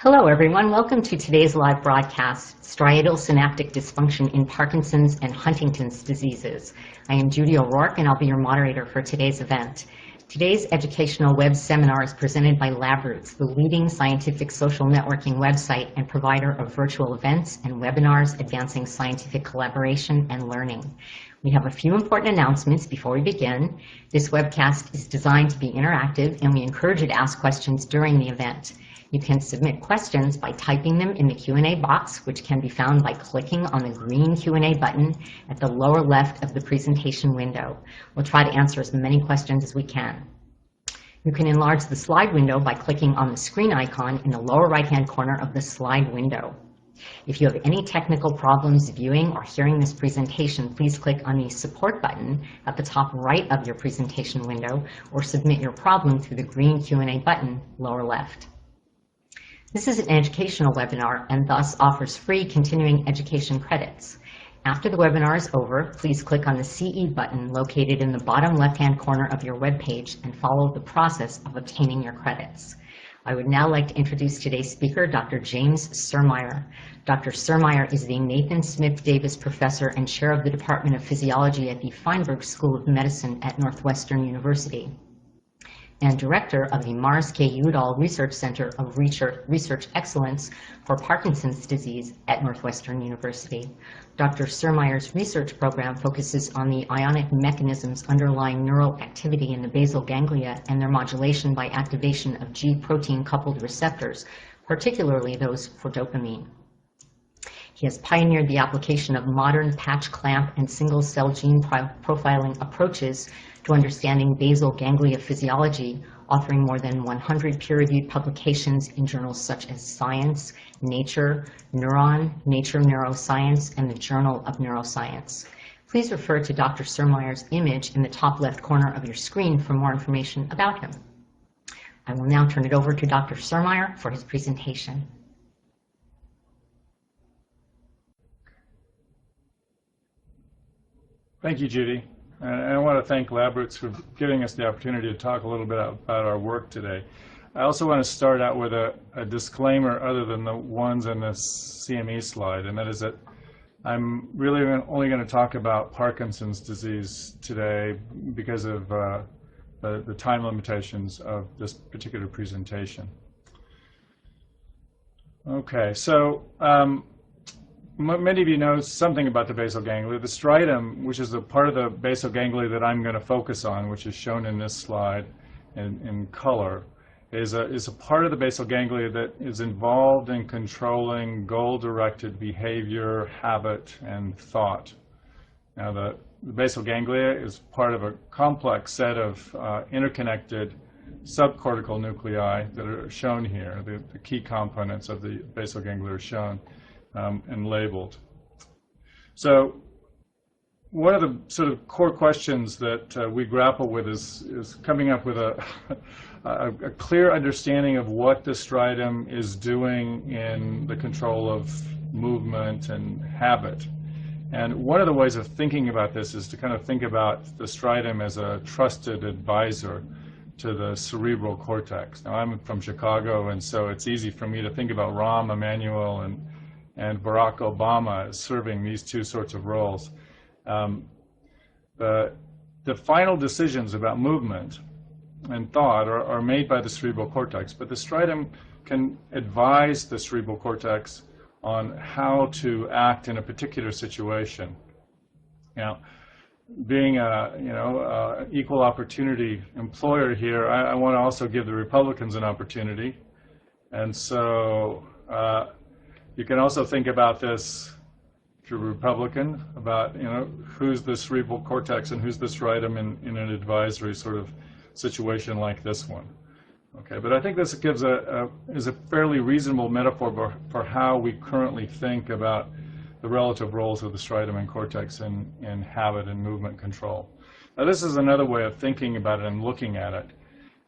Hello everyone, welcome to today's live broadcast, Striatal Synaptic Dysfunction in Parkinson's and Huntington's diseases. I am Judy O'Rourke and I'll be your moderator for today's event. Today's educational web seminar is presented by LabRoots, the leading scientific social networking website and provider of virtual events and webinars advancing scientific collaboration and learning. We have a few important announcements before we begin. This webcast is designed to be interactive and we encourage you to ask questions during the event. You can submit questions by typing them in the Q&A box, which can be found by clicking on the green Q&A button at the lower left of the presentation window. We'll try to answer as many questions as we can. You can enlarge the slide window by clicking on the screen icon in the lower right-hand corner of the slide window. If you have any technical problems viewing or hearing this presentation, please click on the support button at the top right of your presentation window or submit your problem through the green Q&A button lower left. This is an educational webinar and thus offers free continuing education credits. After the webinar is over, please click on the CE button located in the bottom left-hand corner of your web page and follow the process of obtaining your credits. I would now like to introduce today's speaker, Dr. James Surmeier. Dr. Surmeier is the Nathan Smith Davis Professor and Chair of the Department of Physiology at the Feinberg School of Medicine at Northwestern University, and Director of the Morris K. Udall Research Center of Research Excellence for Parkinson's Disease at Northwestern University. Dr. Surmeier's research program focuses on the ionic mechanisms underlying neural activity in the basal ganglia and their modulation by activation of G-protein-coupled receptors, particularly those for dopamine. He has pioneered the application of modern patch clamp and single-cell gene profiling approaches to understanding basal ganglia physiology, authoring more than 100 peer-reviewed publications in journals such as Science, Nature, Neuron, Nature Neuroscience, and the Journal of Neuroscience. Please refer to Dr. Surmeier's image in the top left corner of your screen for more information about him. I will now turn it over to Dr. Surmeier for his presentation. Thank you, Judy. And I want to thank LabRoots for giving us the opportunity to talk a little bit about our work today. I also want to start out with a disclaimer other than the ones in this CME slide, and that is that I'm really only going to talk about Parkinson's disease today because of the time limitations of this particular presentation. Okay, so many of you know something about the basal ganglia. The striatum, which is a part of the basal ganglia that I'm going to focus on, which is shown in this slide in color, is a part of the basal ganglia that is involved in controlling goal-directed behavior, habit, and thought. Now, the basal ganglia is part of a complex set of interconnected subcortical nuclei that are shown here. The key components of the basal ganglia are shown and labeled. So one of the sort of core questions that we grapple with is coming up with a clear understanding of what the striatum is doing in the control of movement and habit. And one of the ways of thinking about this is to kind of think about the striatum as a trusted advisor to the cerebral cortex. Now, I'm from Chicago, and so it's easy for me to think about Rahm Emanuel and Barack Obama as serving these two sorts of roles. The final decisions about movement and thought are made by the cerebral cortex, but the striatum can advise the cerebral cortex on how to act in a particular situation. Now, being a equal opportunity employer here, I want to also give the Republicans an opportunity, and so you can also think about this if you're a Republican, about who's the cerebral cortex and who's the striatum in an advisory sort of situation like this one. Okay, but I think this gives is a fairly reasonable metaphor for how we currently think about the relative roles of the striatum and cortex in habit and movement control. Now, this is another way of thinking about it and looking at it.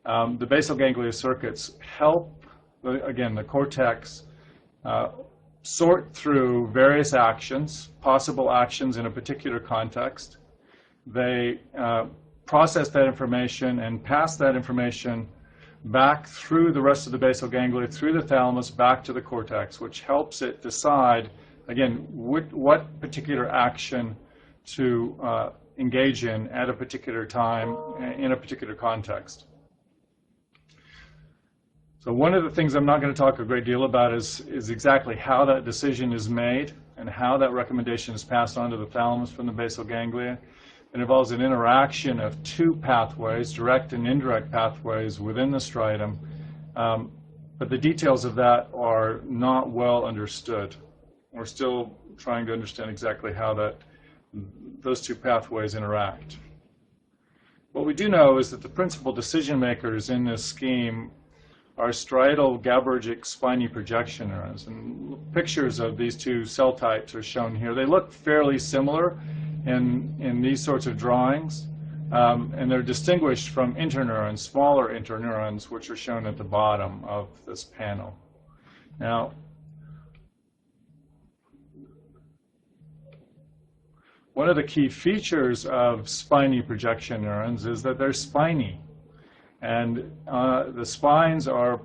The basal ganglia circuits help, again, the cortex sort through various actions, possible actions in a particular context. They process that information and pass that information back through the rest of the basal ganglia, through the thalamus, back to the cortex, which helps it decide, again, what particular action to engage in at a particular time in a particular context. So one of the things I'm not going to talk a great deal about is exactly how that decision is made and how that recommendation is passed on to the thalamus from the basal ganglia. It involves an interaction of two pathways, direct and indirect pathways within the striatum, but the details of that are not well understood. We're still trying to understand exactly how those two pathways interact. What we do know is that the principal decision makers in this scheme are striatal GABAergic spiny projection neurons. And pictures of these two cell types are shown here. They look fairly similar in these sorts of drawings, and they're distinguished from interneurons, smaller interneurons, which are shown at the bottom of this panel. Now, one of the key features of spiny projection neurons is that they're spiny. And the spines are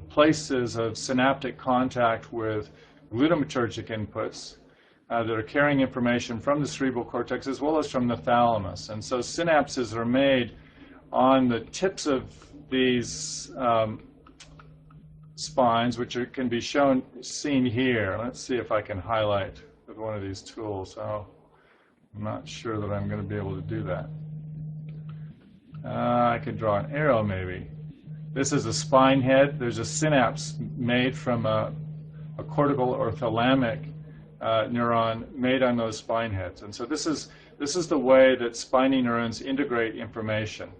places of synaptic contact with glutamatergic inputs that are carrying information from the cerebral cortex as well as from the thalamus. And so synapses are made on the tips of these spines, which can be seen here. Let's see if I can highlight with one of these tools. Oh, I'm not sure that I'm going to be able to do that. I could draw an arrow maybe. This is a spine head. There's a synapse made from a cortical or thalamic neuron made on those spine heads. And so this is the way that spiny neurons integrate information.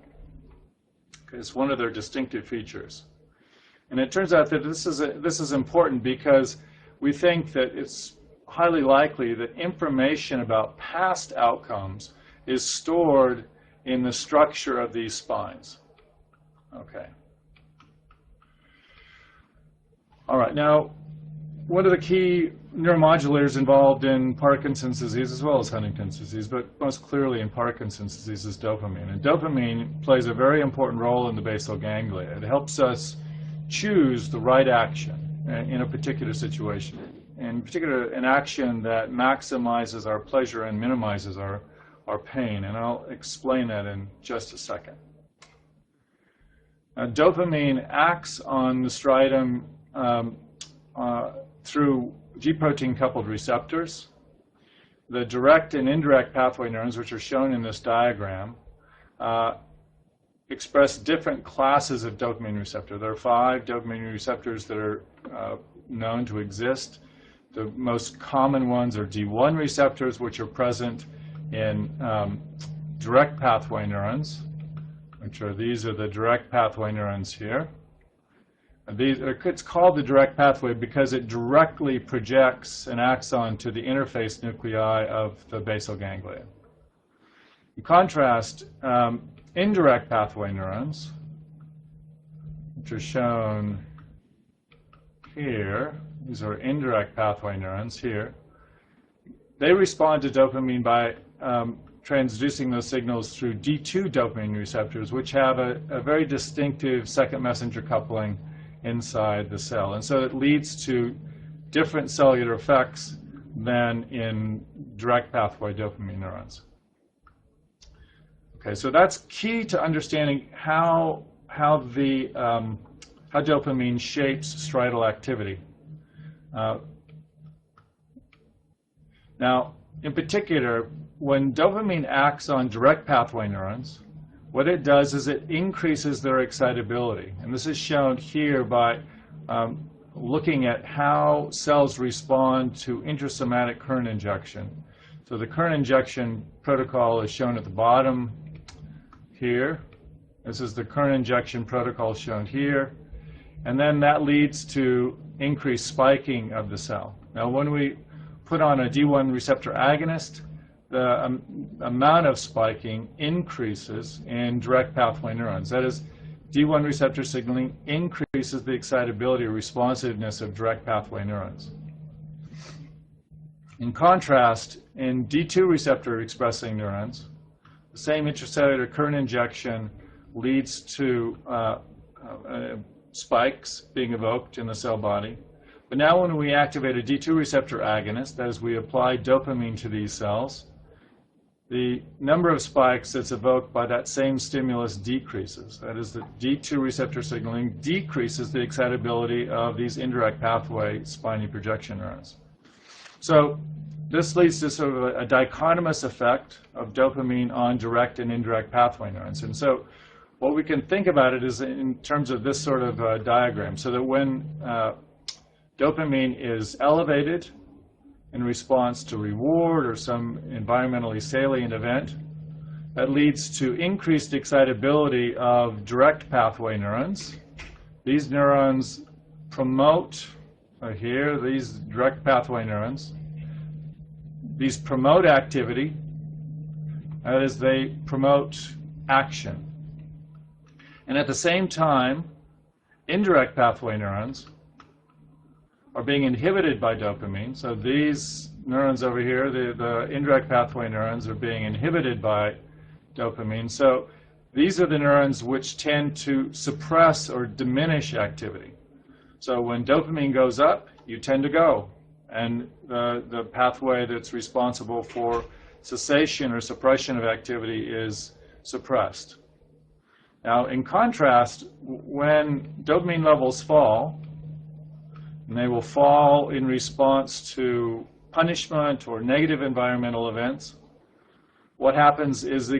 It's one of their distinctive features. And it turns out that this is important because we think that it's highly likely that information about past outcomes is stored in the structure of these spines. Okay. All right, now one of the key neuromodulators involved in Parkinson's disease as well as Huntington's disease, but most clearly in Parkinson's disease, is dopamine. And dopamine plays a very important role in the basal ganglia. It helps us choose the right action in a particular situation. In particular, an action that maximizes our pleasure and minimizes our pain, and I'll explain that in just a second. Dopamine acts on the striatum through G-protein coupled receptors. The direct and indirect pathway neurons, which are shown in this diagram, express different classes of dopamine receptor. There are 5 dopamine receptors that are known to exist. The most common ones are D1 receptors, which are present in direct pathway neurons, these are the direct pathway neurons here. It's called the direct pathway because it directly projects an axon to the interface nuclei of the basal ganglia. In contrast, indirect pathway neurons, which are shown here, these are indirect pathway neurons here, they respond to dopamine by transducing those signals through D2 dopamine receptors, which have a very distinctive second messenger coupling inside the cell. And so it leads to different cellular effects than in direct pathway dopamine neurons. Okay, so that's key to understanding how dopamine shapes striatal activity. Now, in particular, when dopamine acts on direct pathway neurons, what it does is it increases their excitability. And this is shown here by looking at how cells respond to intrasomatic current injection. So the current injection protocol is shown at the bottom here. This is the current injection protocol shown here. And then that leads to increased spiking of the cell. Now, when we put on a D1 receptor agonist, the amount of spiking increases in direct pathway neurons. That is, D1 receptor signaling increases the excitability or responsiveness of direct pathway neurons. In contrast, in D2 receptor expressing neurons, the same intracellular current injection leads to spikes being evoked in the cell body. But now when we activate a D2 receptor agonist, that is, we apply dopamine to these cells, the number of spikes that's evoked by that same stimulus decreases. That is, the D2 receptor signaling decreases the excitability of these indirect pathway spiny projection neurons. So this leads to sort of a dichotomous effect of dopamine on direct and indirect pathway neurons. And so what we can think about it is in terms of this sort of diagram, so that when dopamine is elevated in response to reward or some environmentally salient event, that leads to increased excitability of direct pathway neurons. These neurons promote, here, these direct pathway neurons, these promote activity, that is, they promote action. And at the same time, indirect pathway neurons are being inhibited by dopamine. So these neurons over here, the indirect pathway neurons, are being inhibited by dopamine. So these are the neurons which tend to suppress or diminish activity. So when dopamine goes up, you tend to go. And the pathway that's responsible for cessation or suppression of activity is suppressed. Now, in contrast, when dopamine levels fall, and they will fall in response to punishment or negative environmental events, what happens is the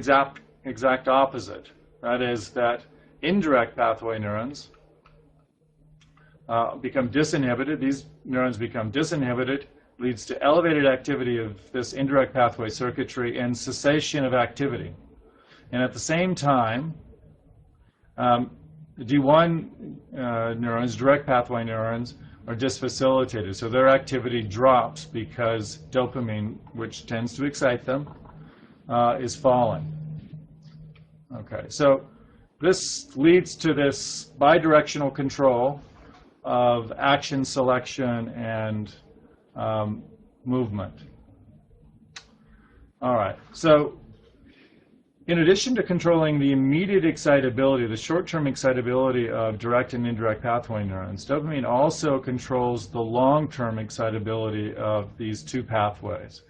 exact opposite. That is, that indirect pathway neurons become disinhibited. These neurons become disinhibited, leads to elevated activity of this indirect pathway circuitry and cessation of activity. And at the same time, the D1 neurons, direct pathway neurons, are dysfacilitated. So their activity drops because dopamine, which tends to excite them, is falling. Okay, so this leads to this bidirectional control of action selection and movement. All right, so in addition to controlling the immediate excitability, the short-term excitability of direct and indirect pathway neurons, dopamine also controls the long-term excitability of these two pathways.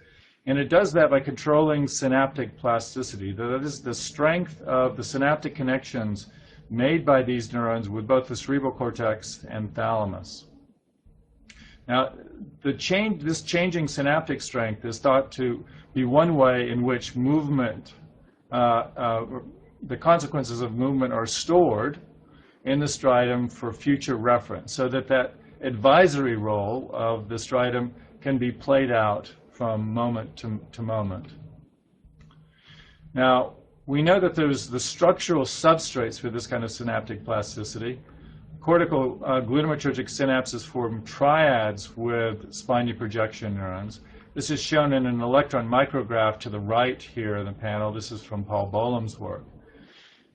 And it does that by controlling synaptic plasticity. That is the strength of the synaptic connections made by these neurons with both the cerebral cortex and thalamus. Now, this changing synaptic strength is thought to be one way in which movement, the consequences of movement are stored in the striatum for future reference, so that that advisory role of the striatum can be played out from moment to moment. Now, we know that there's the structural substrates for this kind of synaptic plasticity. Cortical glutamatergic synapses form triads with spiny projection neurons. This is shown in an electron micrograph to the right here in the panel. This is from Paul Boehlem's work.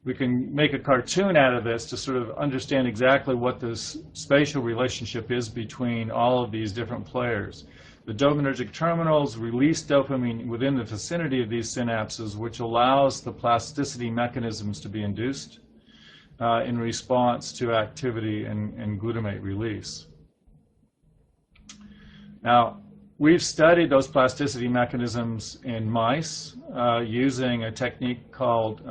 We can make a cartoon out of this to sort of understand exactly what this spatial relationship is between all of these different players. The dopaminergic terminals release dopamine within the vicinity of these synapses, which allows the plasticity mechanisms to be induced in response to activity and glutamate release. Now, we've studied those plasticity mechanisms in mice using a technique called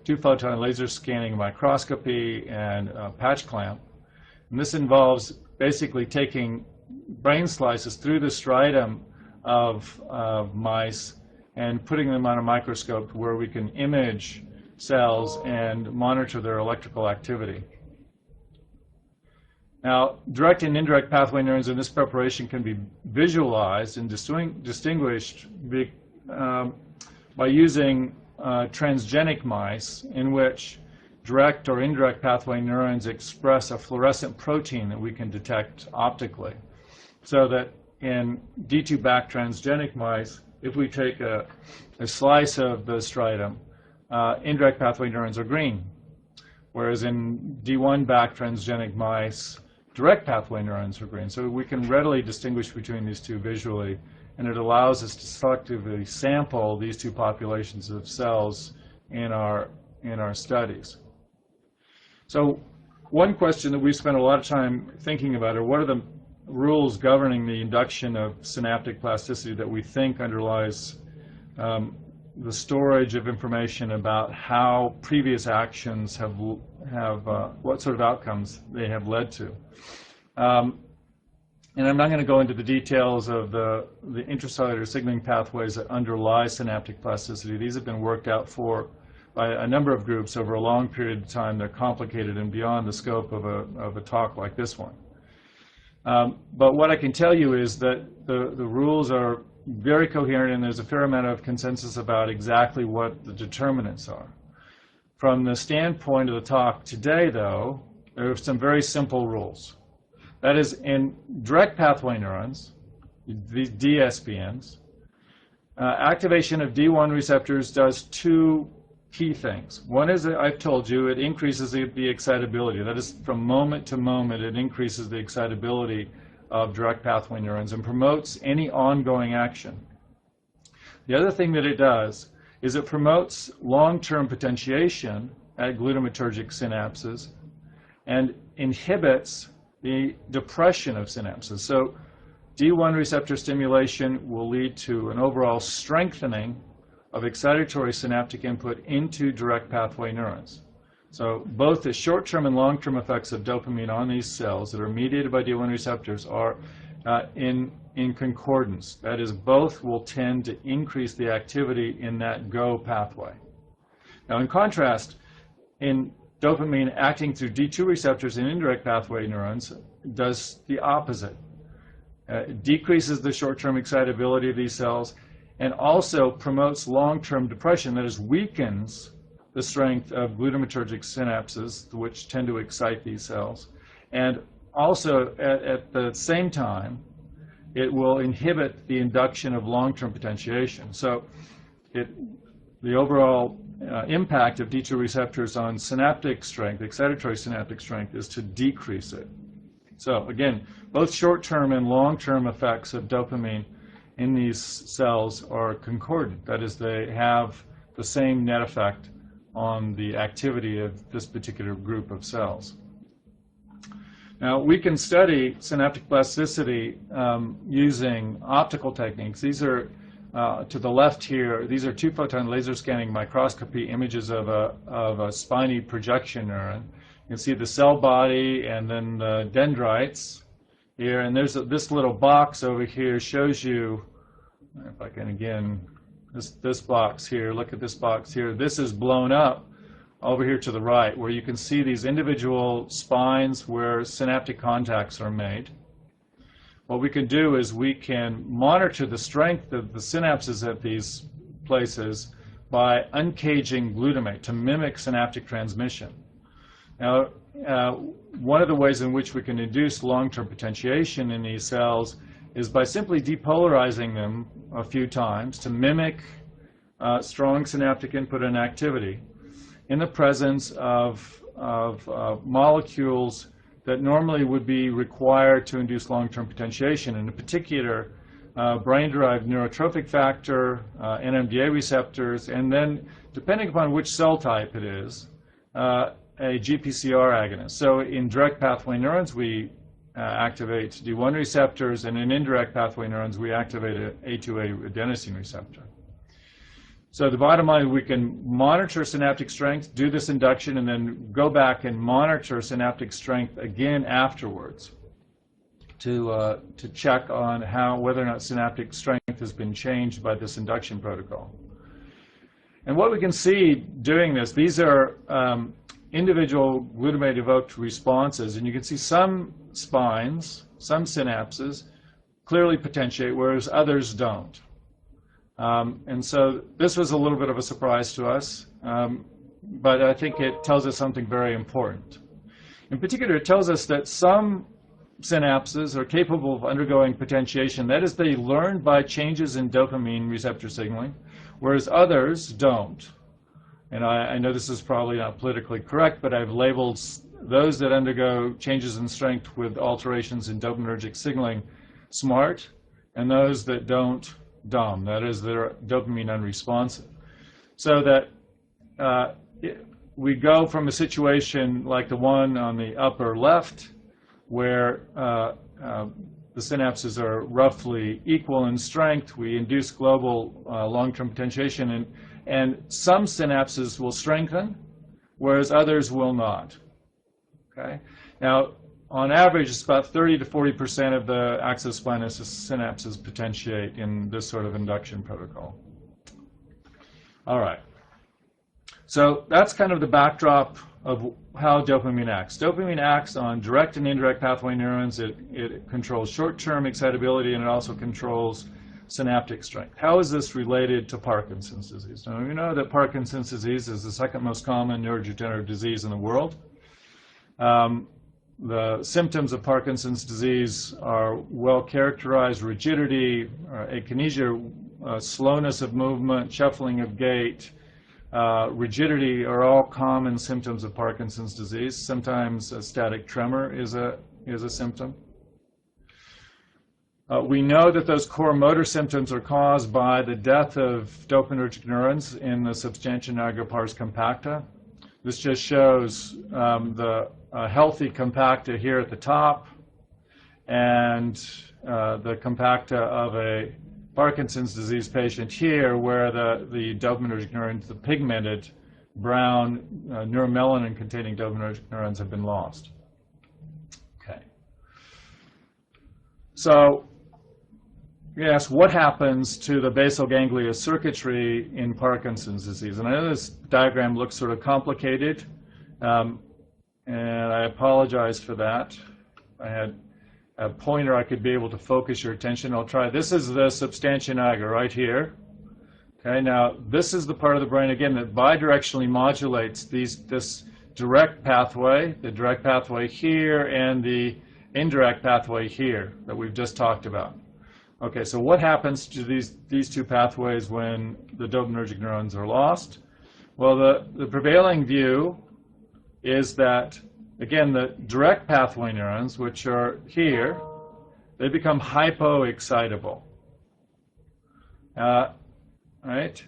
two-photon laser scanning microscopy and patch clamp. And this involves basically taking brain slices through the striatum of mice and putting them on a microscope where we can image cells and monitor their electrical activity. Now, direct and indirect pathway neurons in this preparation can be visualized and distinguished by using transgenic mice in which direct or indirect pathway neurons express a fluorescent protein that we can detect optically. So that in D2 back transgenic mice, if we take a slice of the striatum, indirect pathway neurons are green, whereas in D1 back transgenic mice, direct pathway neurons are green. So we can readily distinguish between these two visually, and it allows us to selectively sample these two populations of cells in our studies. So one question that we spent a lot of time thinking about are what are the rules governing the induction of synaptic plasticity that we think underlies the storage of information about how previous actions have what sort of outcomes they have led to. And I'm not going to go into the details of the intracellular signaling pathways that underlie synaptic plasticity. These have been worked out by a number of groups over a long period of time. They're complicated and beyond the scope of a talk like this one. But what I can tell you is that the rules are very coherent, and there's a fair amount of consensus about exactly what the determinants are. From the standpoint of the talk today, though, there are some very simple rules. That is, in direct pathway neurons, these DSPNs, activation of D1 receptors does two key things. One is, I've told you, it increases the excitability. That is, from moment to moment, it increases the excitability of direct pathway neurons and promotes any ongoing action. The other thing that it does is it promotes long-term potentiation at glutamatergic synapses and inhibits the depression of synapses. So D1 receptor stimulation will lead to an overall strengthening of excitatory synaptic input into direct pathway neurons. So both the short-term and long-term effects of dopamine on these cells that are mediated by D1 receptors are in concordance. That is, both will tend to increase the activity in that GO pathway. Now, in contrast, in dopamine acting through D2 receptors in indirect pathway neurons does the opposite. It decreases the short-term excitability of these cells and also promotes long-term depression, that is, weakens the strength of glutamatergic synapses, which tend to excite these cells. And also, at the same time, it will inhibit the induction of long-term potentiation. So the overall impact of D2 receptors on synaptic strength, excitatory synaptic strength, is to decrease it. So again, both short-term and long-term effects of dopamine in these cells are concordant. That is, they have the same net effect on the activity of this particular group of cells. Now, we can study synaptic plasticity using optical techniques. These are to the left here, these are two-photon laser scanning microscopy images of a spiny projection neuron. You can see the cell body and then the dendrites here, and there's this little box over here shows you, if I can again, this box here, look at this box here. This is blown up over here to the right, where you can see these individual spines where synaptic contacts are made. What we can do is we can monitor the strength of the synapses at these places by uncaging glutamate to mimic synaptic transmission. Now, one of the ways in which we can induce long-term potentiation in these cells is by simply depolarizing them a few times to mimic strong synaptic input and activity in the presence of molecules that normally would be required to induce long-term potentiation, and in particular, brain-derived neurotrophic factor, NMDA receptors, and then, depending upon which cell type it is, a GPCR agonist. So in direct pathway neurons, we activate D1 receptors, and in indirect pathway neurons, we activate an A2A adenosine receptor. So the bottom line, we can monitor synaptic strength, do this induction, and then go back and monitor synaptic strength again afterwards to check on whether or not synaptic strength has been changed by this induction protocol. And what we can see doing this, these are individual glutamate-evoked responses, and you can see some spines, some synapses, clearly potentiate, whereas others don't. And so this was a little bit of a surprise to us, but I think it tells us something very important. In particular, it tells us that some synapses are capable of undergoing potentiation. That is, they learn by changes in dopamine receptor signaling, whereas others don't. And I know this is probably not politically correct, but I've labeled those that undergo changes in strength with alterations in dopaminergic signaling smart, and those that don't dumb. That is, they're dopamine unresponsive. So that we go from a situation like the one on the upper left, where the synapses are roughly equal in strength. We induce global long-term potentiation, and some synapses will strengthen, whereas others will not. Okay? Now, on average, it's about 30 to 40% of the axis spinous synapses potentiate in this sort of induction protocol. All right. So that's kind of the backdrop of how dopamine acts. Dopamine acts on direct and indirect pathway neurons. It controls short-term excitability, and it also controls synaptic strength. How is this related to Parkinson's disease? Now, we know that Parkinson's disease is the second most common neurodegenerative disease in the world. The symptoms of Parkinson's disease are well characterized: rigidity, akinesia, slowness of movement, shuffling of gait. Rigidity are all common symptoms of Parkinson's disease. Sometimes a static tremor is a symptom. We know that those core motor symptoms are caused by the death of dopaminergic neurons in the substantia nigra pars compacta. This just shows the healthy compacta here at the top, and the compacta of a Parkinson's disease patient here, where the dopaminergic neurons, the pigmented brown neuromelanin-containing dopaminergic neurons, have been lost. Okay. So, yes, what happens to the basal ganglia circuitry in Parkinson's disease? And I know this diagram looks sort of complicated, and I apologize for that. I had a pointer I could be able to focus your attention. I'll try. This is the substantia nigra right here. Okay, now this is the part of the brain, again, that bidirectionally modulates this direct pathway, the direct pathway here, and the indirect pathway here that we've just talked about. Okay, so what happens to these two pathways when the dopaminergic neurons are lost? Well, the prevailing view is that, again, the direct pathway neurons, which are here, they become hypoexcitable. Right?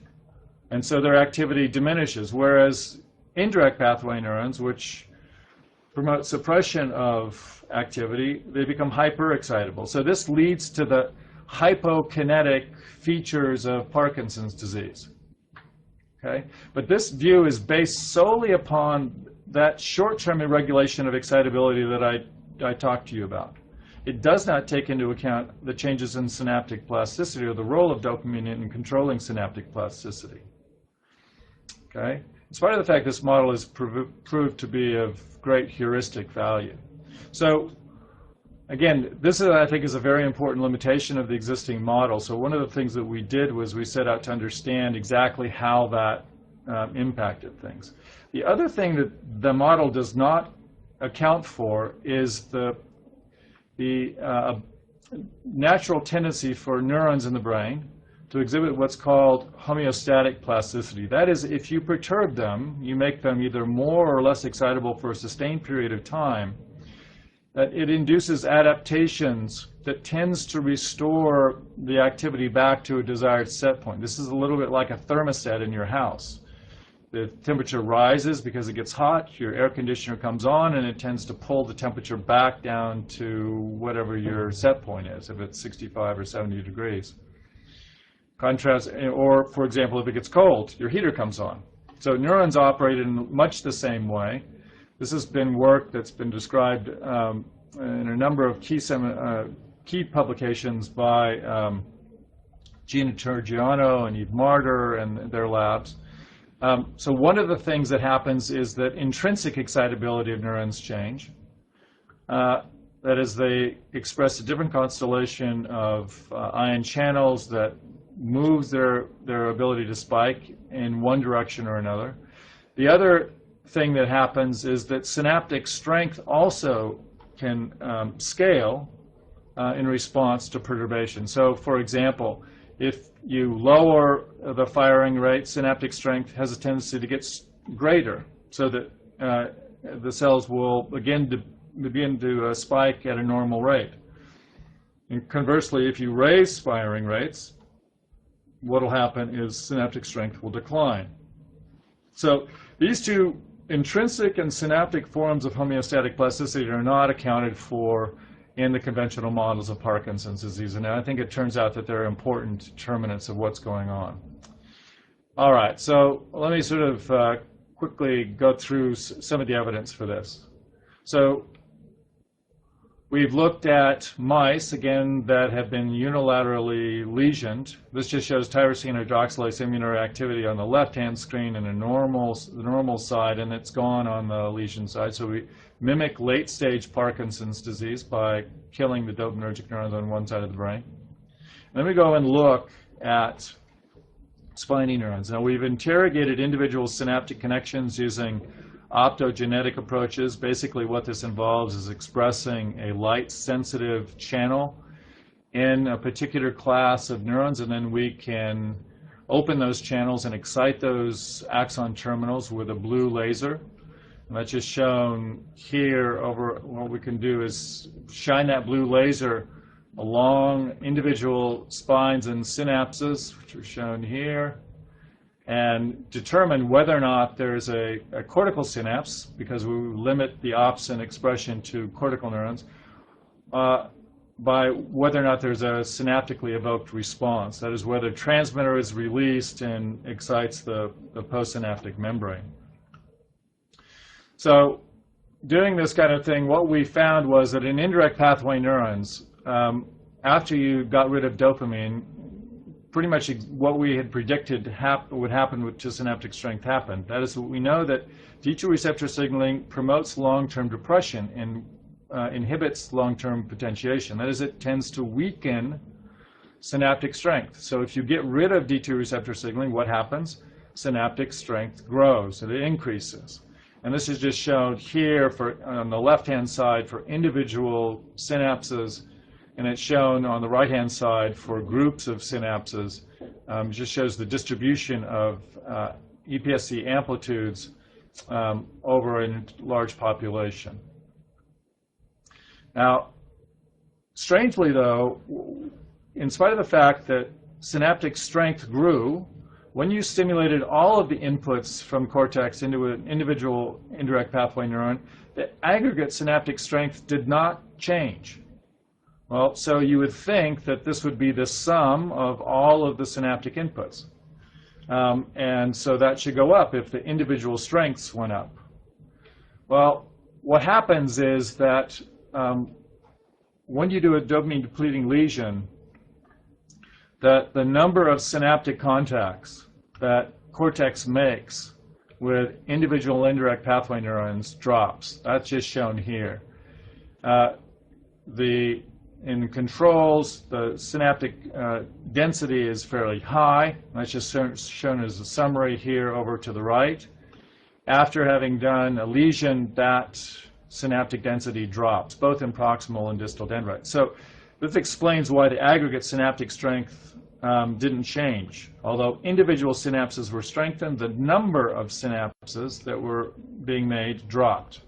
And so their activity diminishes, whereas indirect pathway neurons, which promote suppression of activity, they become hyperexcitable. So this leads to the hypokinetic features of Parkinson's disease. Okay? But this view is based solely upon that short-term irregulation of excitability that I talked to you about. It does not take into account the changes in synaptic plasticity, or the role of dopamine in controlling synaptic plasticity. Okay? In spite of the fact this model is proved to be of great heuristic value. So, again, this I think is a very important limitation of the existing model. So one of the things that we did was we set out to understand exactly how that impacted things. The other thing that the model does not account for is the natural tendency for neurons in the brain to exhibit what's called homeostatic plasticity. That is, if you perturb them, you make them either more or less excitable for a sustained period of time, that it induces adaptations that tends to restore the activity back to a desired set point. This is a little bit like a thermostat in your house. The temperature rises because it gets hot, your air conditioner comes on, and it tends to pull the temperature back down to whatever your set point is, if it's 65 or 70 degrees. Contrast, or for example, if it gets cold, your heater comes on. So neurons operate in much the same way. This has been work that's been described in a number of key publications by Gina Turgiano and Yves Marder and their labs. So one of the things that happens is that intrinsic excitability of neurons change. That is, they express a different constellation of ion channels that moves their ability to spike in one direction or another. The other thing that happens is that synaptic strength also can scale in response to perturbation. So, for example, if you lower the firing rate, synaptic strength has a tendency to get greater, so that the cells will begin to spike at a normal rate. And conversely, if you raise firing rates, what will happen is synaptic strength will decline. So these two intrinsic and synaptic forms of homeostatic plasticity are not accounted for in the conventional models of Parkinson's disease, and I think it turns out that they're important determinants of what's going on. All right, so let me sort of quickly go through some of the evidence for this. So we've looked at mice, again, that have been unilaterally lesioned. This just shows tyrosine hydroxylase immunoreactivity on the left-hand screen and the normal side, and it's gone on the lesion side. So we mimic late-stage Parkinson's disease by killing the dopaminergic neurons on one side of the brain. And then we go and look at spiny neurons. Now, we've interrogated individual synaptic connections using optogenetic approaches. Basically, what this involves is expressing a light-sensitive channel in a particular class of neurons, and then we can open those channels and excite those axon terminals with a blue laser. And that's just shown here. Over what we can do is shine that blue laser along individual spines and synapses, which are shown here, and determine whether or not there's a cortical synapse, because we limit the opsin expression to cortical neurons, by whether or not there's a synaptically evoked response. That is, whether transmitter is released and excites the postsynaptic membrane. So doing this kind of thing, what we found was that in indirect pathway neurons, after you got rid of dopamine, pretty much what we had predicted would happen to synaptic strength happened. That is, we know that D2 receptor signaling promotes long-term depression and inhibits long-term potentiation. That is, it tends to weaken synaptic strength. So if you get rid of D2 receptor signaling, what happens? Synaptic strength grows, and it increases. And this is just shown here on the left-hand side for individual synapses, and it's shown on the right-hand side for groups of synapses. It just shows the distribution of EPSC amplitudes over a large population. Now, strangely though, in spite of the fact that synaptic strength grew, when you stimulated all of the inputs from cortex into an individual indirect pathway neuron, the aggregate synaptic strength did not change. Well, so you would think that this would be the sum of all of the synaptic inputs. And so that should go up if the individual strengths went up. Well, what happens is that when you do a dopamine-depleting lesion, that the number of synaptic contacts that cortex makes with individual indirect pathway neurons drops. That's just shown here. In controls, the synaptic density is fairly high. That's just shown as a summary here over to the right. After having done a lesion, that synaptic density drops, both in proximal and distal dendrites. So this explains why the aggregate synaptic strength didn't change. Although individual synapses were strengthened, the number of synapses that were being made dropped.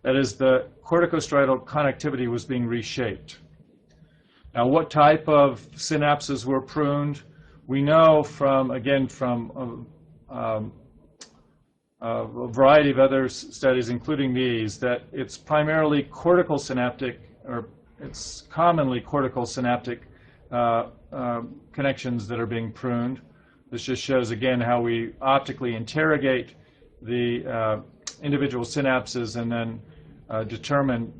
That is, the corticostriatal connectivity was being reshaped. Now, what type of synapses were pruned? We know from a variety of other studies, including these, that it's primarily cortical synaptic, or it's commonly cortical synaptic connections that are being pruned. This just shows again how we optically interrogate the individual synapses and then determine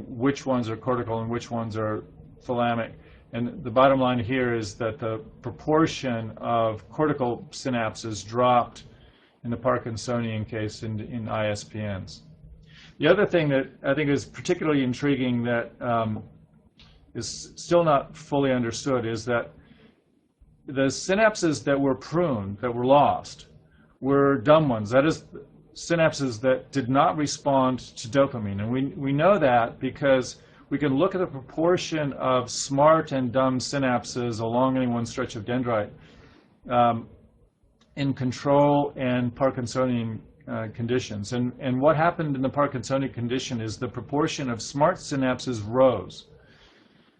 which ones are cortical and which ones are thalamic. And the bottom line here is that the proportion of cortical synapses dropped in the Parkinsonian case in ISPNs. The other thing that I think is particularly intriguing that is still not fully understood is that the synapses that were pruned, that were lost, were dumb ones. That is, synapses that did not respond to dopamine. And we know that because we can look at the proportion of smart and dumb synapses along any one stretch of dendrite in control and Parkinsonian conditions. And what happened in the Parkinsonian condition is the proportion of smart synapses rose.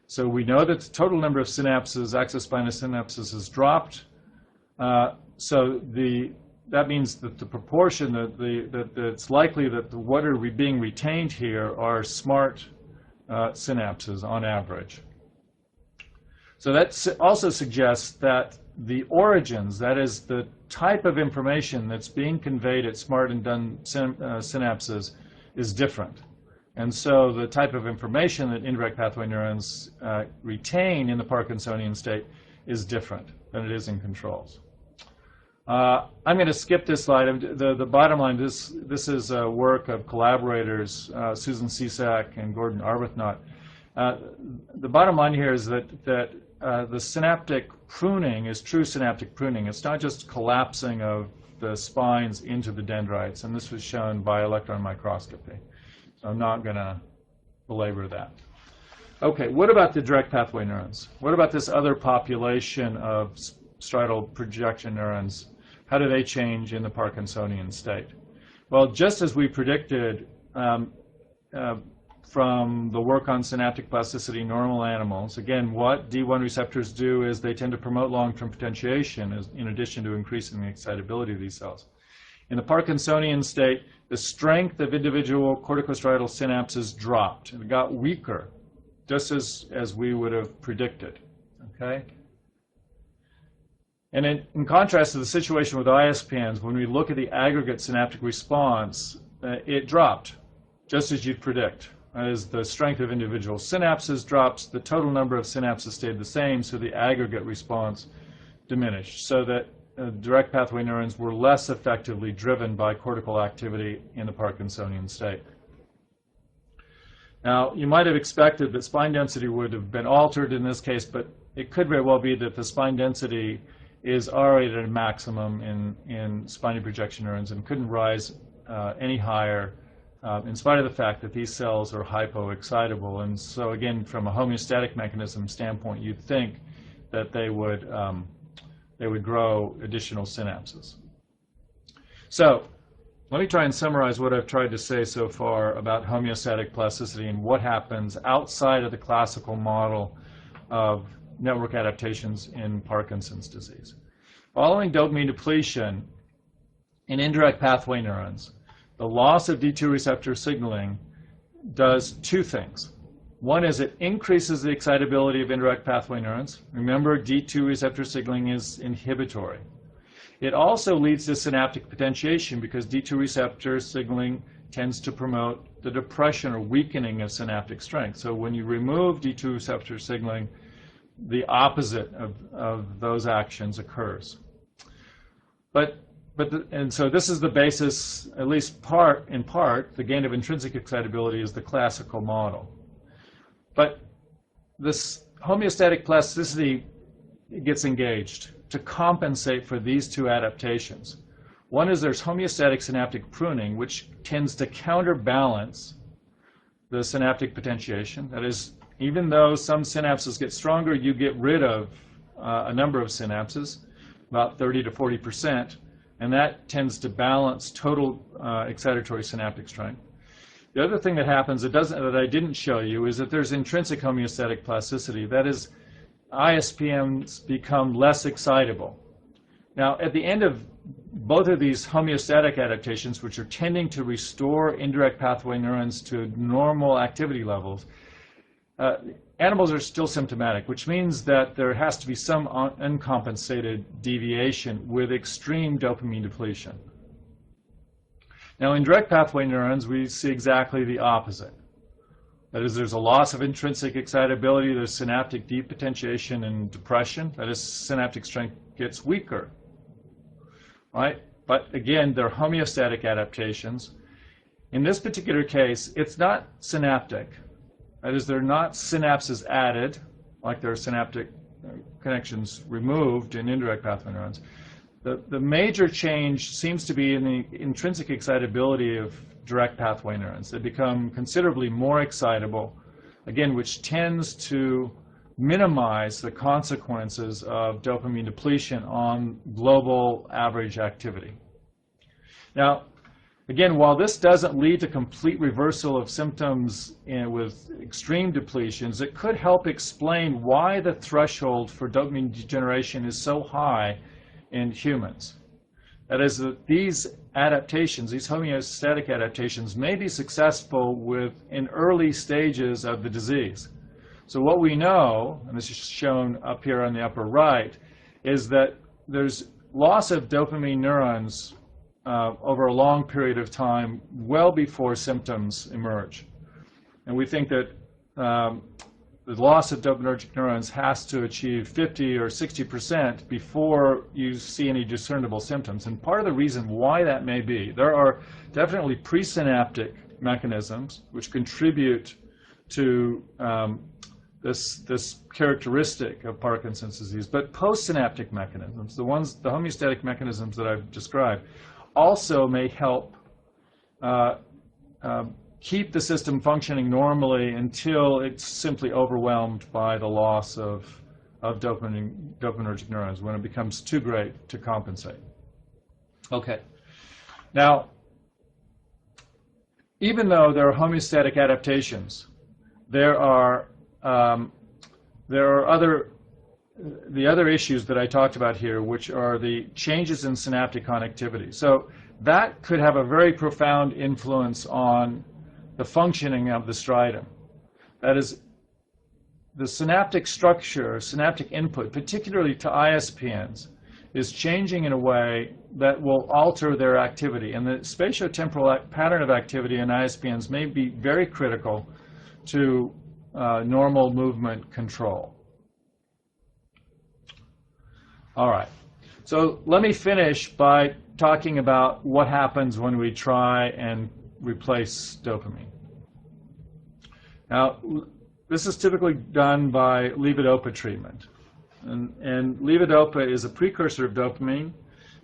So we know that the total number of synapses, axis-spinous synapses, has dropped. So the that means that the proportion that it's likely that what are being retained here are smart synapses on average. So that also suggests that the origins, that is the type of information that's being conveyed at smart and done synapses, is different. And so the type of information that indirect pathway neurons retain in the Parkinsonian state is different than it is in controls. I'm going to skip this slide. The bottom line, this is a work of collaborators, Susan Cisak and Gordon Arbuthnot. The bottom line here is that the synaptic pruning is true synaptic pruning. It's not just collapsing of the spines into the dendrites, and this was shown by electron microscopy. So I'm not going to belabor that. Okay, what about the direct pathway neurons? What about this other population of striatal projection neurons? How do they change in the Parkinsonian state? Well, just as we predicted from the work on synaptic plasticity in normal animals, again, what D1 receptors do is they tend to promote long-term potentiation in addition to increasing the excitability of these cells. In the Parkinsonian state, the strength of individual corticostriatal synapses dropped. It got weaker, just as we would have predicted. Okay? And in contrast to the situation with ISPNs, when we look at the aggregate synaptic response, it dropped, just as you'd predict. As the strength of individual synapses drops, the total number of synapses stayed the same, so the aggregate response diminished, so that direct pathway neurons were less effectively driven by cortical activity in the Parkinsonian state. Now, you might have expected that spine density would have been altered in this case, but it could very well be that the spine density is already at a maximum in spiny projection neurons and couldn't rise any higher in spite of the fact that these cells are hypoexcitable. And so again, from a homeostatic mechanism standpoint, you'd think that they would grow additional synapses. So let me try and summarize what I've tried to say so far about homeostatic plasticity and what happens outside of the classical model of network adaptations in Parkinson's disease. Following dopamine depletion in indirect pathway neurons, the loss of D2 receptor signaling does two things. One is it increases the excitability of indirect pathway neurons. Remember, D2 receptor signaling is inhibitory. It also leads to synaptic potentiation because D2 receptor signaling tends to promote the depression or weakening of synaptic strength. So when you remove D2 receptor signaling, the opposite of those actions occurs. And so this is the basis, at least in part, the gain of intrinsic excitability is the classical model. But this homeostatic plasticity gets engaged to compensate for these two adaptations. One is there's homeostatic synaptic pruning, which tends to counterbalance the synaptic potentiation. That is, even though some synapses get stronger, you get rid of a number of synapses, about 30 to 40%, and that tends to balance total excitatory synaptic strength. The other thing that happens that I didn't show you is that there's intrinsic homeostatic plasticity. That is, ISPNs become less excitable. Now, at the end of both of these homeostatic adaptations, which are tending to restore indirect pathway neurons to normal activity levels, animals are still symptomatic, which means that there has to be some uncompensated deviation with extreme dopamine depletion. Now, in direct pathway neurons, we see exactly the opposite. That is, there's a loss of intrinsic excitability, there's synaptic depotentiation and depression. That is, synaptic strength gets weaker, right? But again, they're homeostatic adaptations. In this particular case, it's not synaptic. That is, they're not synapses added, like there are synaptic connections removed in indirect pathway neurons. The major change seems to be in the intrinsic excitability of direct pathway neurons. They become considerably more excitable, again, which tends to minimize the consequences of dopamine depletion on global average activity. Now, again, while this doesn't lead to complete reversal of symptoms with extreme depletions, it could help explain why the threshold for dopamine degeneration is so high in humans. That is, that these adaptations, these homeostatic adaptations, may be successful in early stages of the disease. So what we know, and this is shown up here on the upper right, is that there's loss of dopamine neurons over a long period of time, well before symptoms emerge. And we think that the loss of dopaminergic neurons has to achieve 50 or 60% before you see any discernible symptoms. And part of the reason why that may be, there are definitely presynaptic mechanisms which contribute to this characteristic of Parkinson's disease, but postsynaptic mechanisms, the homeostatic mechanisms that I've described, also may help keep the system functioning normally until it's simply overwhelmed by the loss of dopaminergic neurons, when it becomes too great to compensate. Okay. Now, even though there are homeostatic adaptations, there are the other issues that I talked about here, which are the changes in synaptic connectivity. So that could have a very profound influence on the functioning of the striatum. That is, the synaptic structure, synaptic input, particularly to ISPNs, is changing in a way that will alter their activity. And the spatiotemporal pattern of activity in ISPNs may be very critical to normal movement control. All right. So let me finish by talking about what happens when we try and replace dopamine. Now, this is typically done by levodopa treatment. And levodopa is a precursor of dopamine.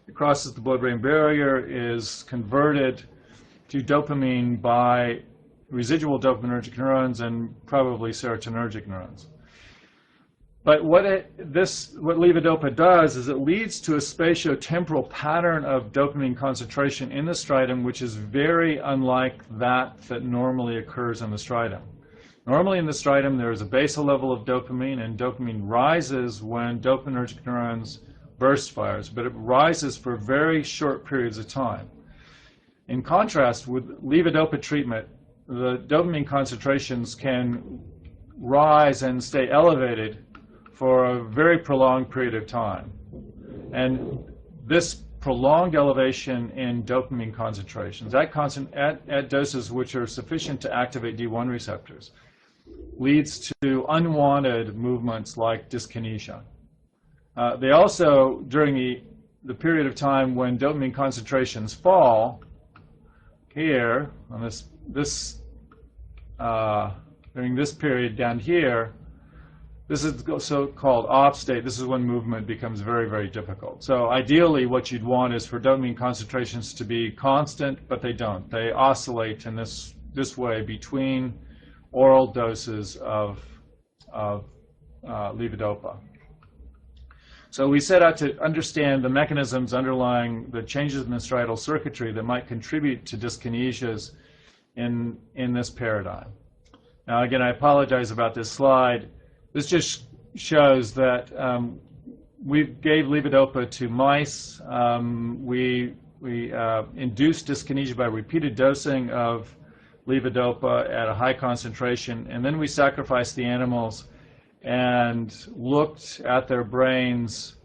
It crosses the blood-brain barrier, is converted to dopamine by residual dopaminergic neurons and probably serotonergic neurons. But what levodopa does is it leads to a spatiotemporal pattern of dopamine concentration in the striatum, which is very unlike that normally occurs in the striatum. Normally in the striatum there is a basal level of dopamine, and dopamine rises when dopaminergic neurons burst fires, but it rises for very short periods of time. In contrast, with levodopa treatment, the dopamine concentrations can rise and stay elevated for a very prolonged period of time. And this prolonged elevation in dopamine concentrations at doses which are sufficient to activate D1 receptors leads to unwanted movements like dyskinesia. They also, during the period of time when dopamine concentrations fall, here on during this period down here, this is the so-called off state. This is when movement becomes very, very difficult. So ideally, what you'd want is for dopamine concentrations to be constant, but they don't. They oscillate in this way between oral doses of levodopa. So we set out to understand the mechanisms underlying the changes in the striatal circuitry that might contribute to dyskinesias in this paradigm. Now, again, I apologize about this slide. This just shows that we gave levodopa to mice. We induced dyskinesia by repeated dosing of levodopa at a high concentration, and then we sacrificed the animals and looked at their brains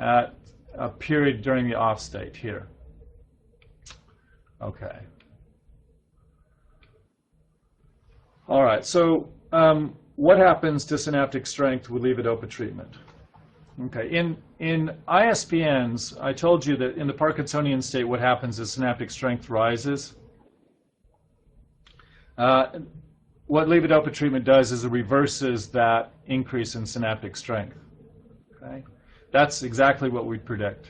at a period during the off state here. Okay. All right, so what happens to synaptic strength with levodopa treatment? Okay, in ISPNs, I told you that in the Parkinsonian state, what happens is synaptic strength rises. What levodopa treatment does is it reverses that increase in synaptic strength. Okay, that's exactly what we predict.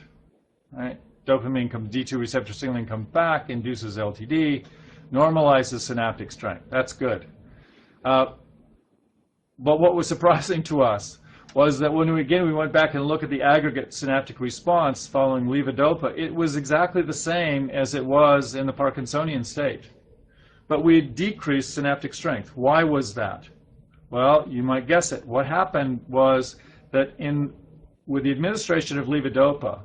Right? Dopamine comes, D2 receptor signaling comes back, induces LTD, normalizes synaptic strength. That's good. But what was surprising to us was that when we went back and looked at the aggregate synaptic response following levodopa, it was exactly the same as it was in the Parkinsonian state. But we decreased synaptic strength. Why was that? Well, you might guess it. What happened was that with the administration of levodopa,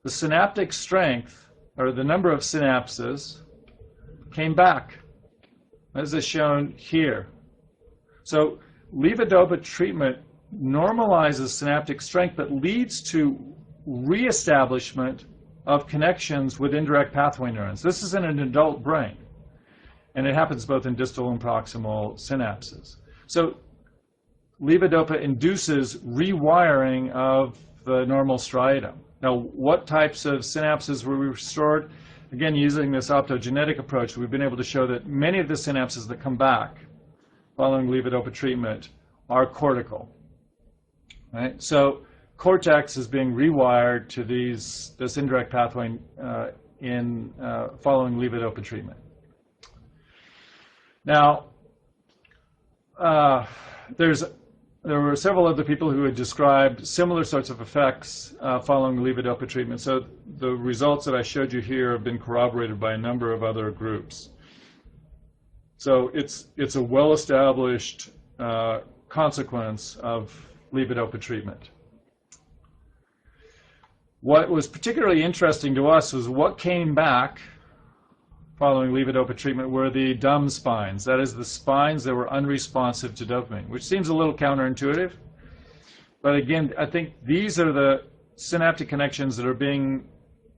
the synaptic strength, or the number of synapses, came back, as is shown here. So levodopa treatment normalizes synaptic strength, but leads to reestablishment of connections with indirect pathway neurons. This is in an adult brain, and it happens both in distal and proximal synapses. So levodopa induces rewiring of the normal striatum. Now, what types of synapses were restored? Again, using this optogenetic approach, we've been able to show that many of the synapses that come back following levodopa treatment are cortical. Right? So cortex is being rewired to this indirect pathway following levodopa treatment. Now, there were several other people who had described similar sorts of effects following levodopa treatment. So the results that I showed you here have been corroborated by a number of other groups. So it's a well-established consequence of levodopa treatment. What was particularly interesting to us was what came back following levodopa treatment were the dumb spines. That is, the spines that were unresponsive to dopamine, which seems a little counterintuitive. But again, I think these are the synaptic connections that are being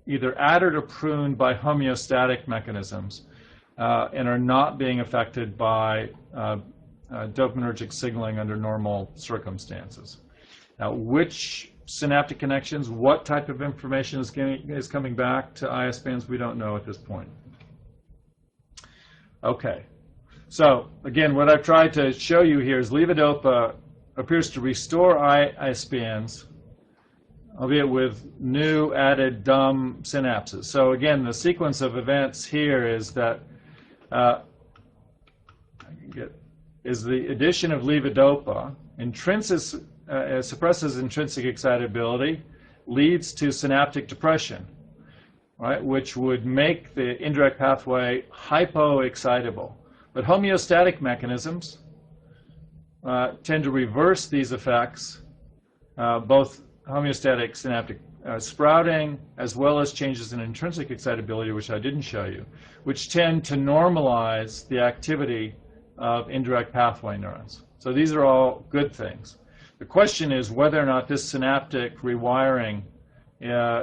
either added or pruned by homeostatic mechanisms and are not being affected by dopaminergic signaling under normal circumstances. Now, which synaptic connections, what type of information is coming back to SPNs, we don't know at this point. Okay, so again, what I've tried to show you here is levodopa appears to restore SPNs, albeit with new added dumb synapses. So again, the sequence of events here is that is the addition of levodopa suppresses intrinsic excitability, leads to synaptic depression, right, which would make the indirect pathway hypoexcitable. But homeostatic mechanisms tend to reverse these effects, both homeostatic synaptic sprouting as well as changes in intrinsic excitability, which I didn't show you, which tend to normalize the activity of indirect pathway neurons. So these are all good things. The question is whether or not this synaptic rewiring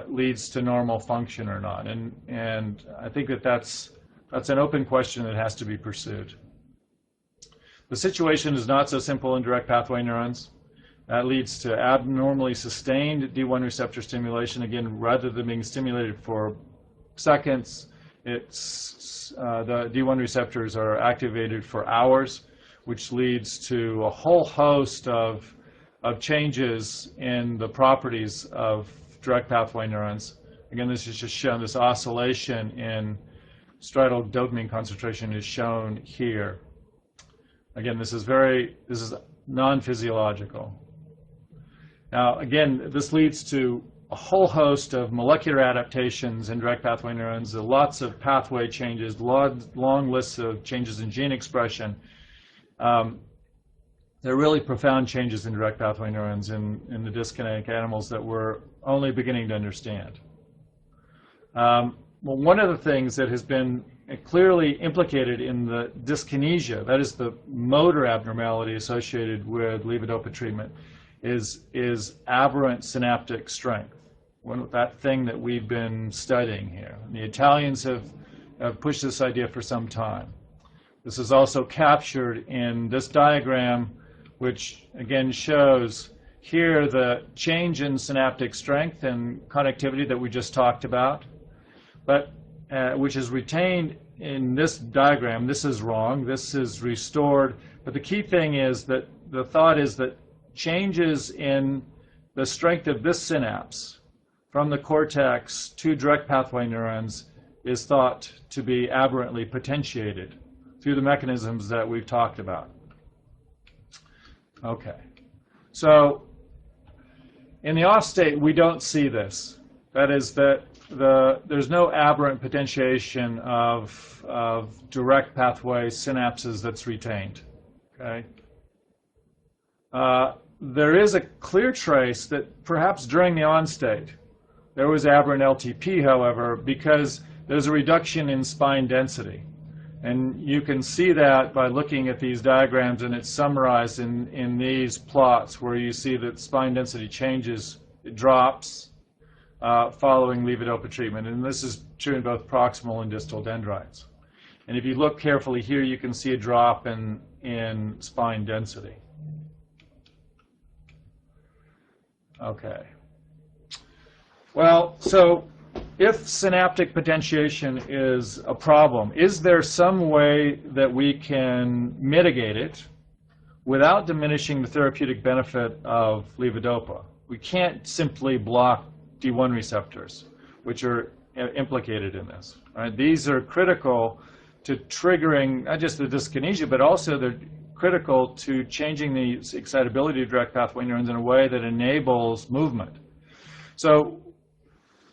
leads to normal function or not, and I think that's an open question that has to be pursued. The situation is not so simple in direct pathway neurons. That leads to abnormally sustained D1 receptor stimulation. Again, rather than being stimulated for seconds, the D1 receptors are activated for hours, which leads to a whole host of changes in the properties of direct pathway neurons. Again, this is just shown, this oscillation in striatal dopamine concentration is shown here. Again, this is non-physiological. Now, again, this leads to a whole host of molecular adaptations in direct pathway neurons, lots of pathway changes, long lists of changes in gene expression. There are really profound changes in direct pathway neurons in the dyskinetic animals that we're only beginning to understand. Well, one of the things that has been clearly implicated in the dyskinesia, that is the motor abnormality associated with levodopa treatment, is aberrant synaptic strength, that thing that we've been studying here. And the Italians have pushed this idea for some time. This is also captured in this diagram, which again shows here the change in synaptic strength and connectivity that we just talked about, but which is retained in this diagram. This is wrong. This is restored. But the key thing is that the thought is that changes in the strength of this synapse from the cortex to direct pathway neurons is thought to be aberrantly potentiated through the mechanisms that we've talked about. Okay, so in the off state, we don't see this. That is that there's no aberrant potentiation of direct pathway synapses that's retained. Okay. There is a clear trace that perhaps during the on state, There was aberrant LTP, however, because there's a reduction in spine density. And you can see that by looking at these diagrams, and it's summarized in these plots where you see that spine density changes, it drops following levodopa treatment. And this is true in both proximal and distal dendrites. And if you look carefully here, you can see a drop in spine density. Okay. Well, so if synaptic potentiation is a problem, is there some way that we can mitigate it without diminishing the therapeutic benefit of levodopa? We can't simply block D1 receptors, which are implicated in this. Right? These are critical to triggering not just the dyskinesia, but also they're critical to changing the excitability of direct pathway neurons in a way that enables movement. So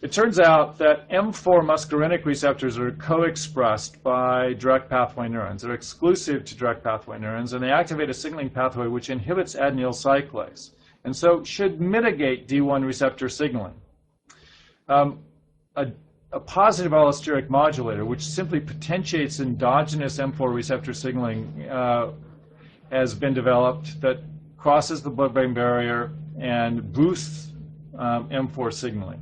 it turns out that M4 muscarinic receptors are co-expressed by direct pathway neurons. They're exclusive to direct pathway neurons, and they activate a signaling pathway which inhibits adenyl cyclase, and so should mitigate D1 receptor signaling. A positive allosteric modulator, which simply potentiates endogenous M4 receptor signaling, has been developed that crosses the blood-brain barrier and boosts M4 signaling.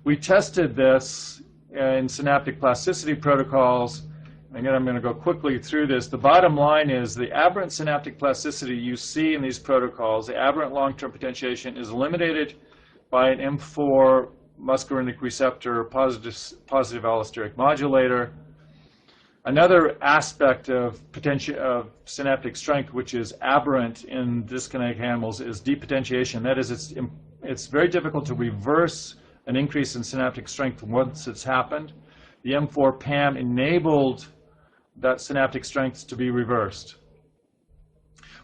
We tested this in synaptic plasticity protocols. Again, I'm going to go quickly through this. The bottom line is the aberrant synaptic plasticity you see in these protocols, the aberrant long-term potentiation, is eliminated by an M4 muscarinic receptor positive allosteric modulator. Another aspect of synaptic strength, which is aberrant in dyskinetic animals, is depotentiation. That is, it's very difficult to reverse an increase in synaptic strength once it's happened. The M4 PAM enabled that synaptic strength to be reversed.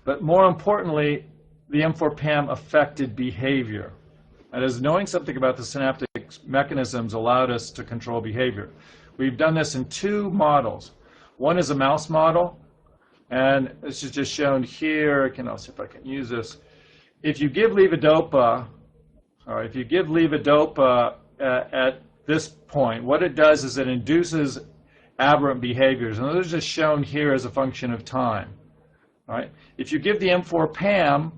But more importantly, the M4 PAM affected behavior. That is, knowing something about the synaptic mechanisms allowed us to control behavior. We've done this in two models. One is a mouse model, and this is just shown here. I'll see if I can use this. If you give levodopa, at this point, what it does is it induces aberrant behaviors, and those are just shown here as a function of time. Right? If you give the M4 PAM,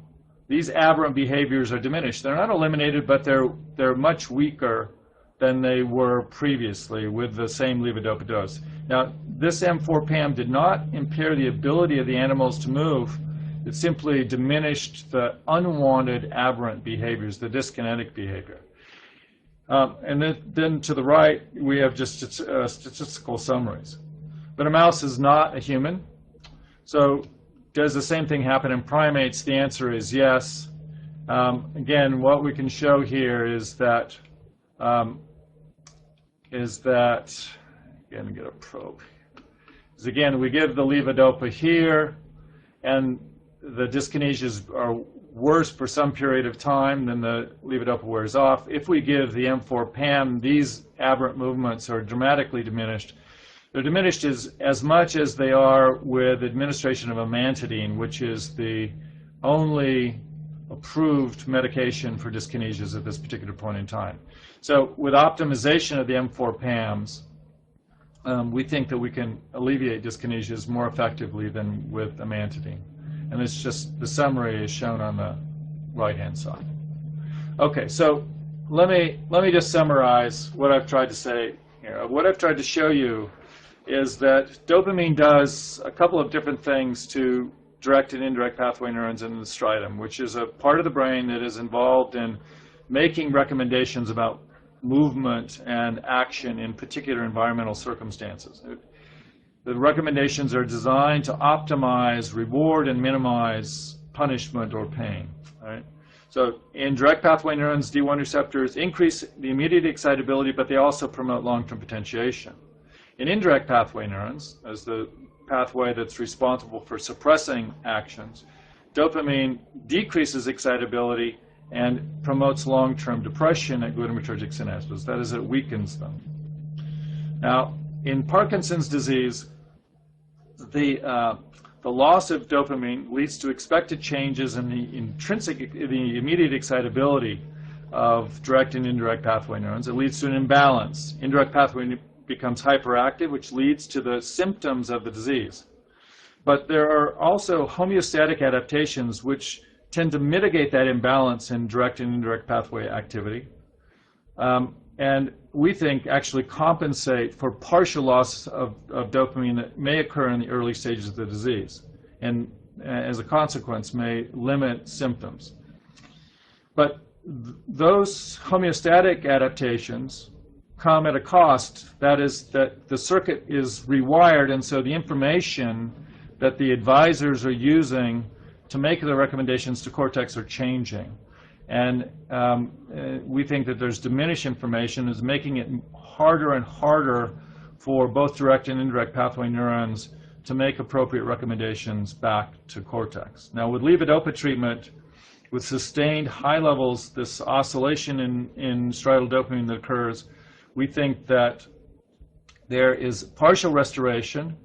these aberrant behaviors are diminished. They're not eliminated, but they're much weaker than they were previously with the same levodopa dose. Now, this M4 PAM did not impair the ability of the animals to move. It simply diminished the unwanted aberrant behaviors, the dyskinetic behavior. And then to the right, we have just statistical summaries. But a mouse is not a human. So does the same thing happen in primates? The answer is yes. Again, what we can show here is that, again, get a probe. Again, we give the levodopa here, and the dyskinesias are worse for some period of time, then the levodopa wears off. If we give the M4 PAM, these aberrant movements are dramatically diminished. They're diminished as much as they are with administration of amantadine, which is the only approved medication for dyskinesias at this particular point in time. So with optimization of the M4 PAMs, we think that we can alleviate dyskinesias more effectively than with amantadine. And it's just, the summary is shown on the right-hand side. Okay, so let me just summarize what I've tried to say here. What I've tried to show you is that dopamine does a couple of different things to direct and indirect pathway neurons in the striatum, which is a part of the brain that is involved in making recommendations about movement and action in particular environmental circumstances. The recommendations are designed to optimize reward and minimize punishment or pain. Right? So in direct pathway neurons, D1 receptors increase the immediate excitability, but they also promote long-term potentiation. In indirect pathway neurons, as the pathway that's responsible for suppressing actions, dopamine decreases excitability and promotes long-term depression at glutamatergic synapses. That is, it weakens them. Now, in Parkinson's disease, the loss of dopamine leads to expected changes in the intrinsic, the immediate excitability of direct and indirect pathway neurons. It leads to an imbalance. Indirect pathway becomes hyperactive, which leads to the symptoms of the disease. But there are also homeostatic adaptations which tend to mitigate that imbalance in direct and indirect pathway activity. And we think actually compensate for partial loss of dopamine that may occur in the early stages of the disease, and as a consequence may limit symptoms. But those homeostatic adaptations come at a cost. That is, that the circuit is rewired, and so the information that the advisors are using to make the recommendations to cortex are changing. And we think that there's diminished information is making it harder and harder for both direct and indirect pathway neurons to make appropriate recommendations back to cortex. Now, with levodopa treatment, with sustained high levels, this oscillation in striatal dopamine that occurs, we think that there is partial restoration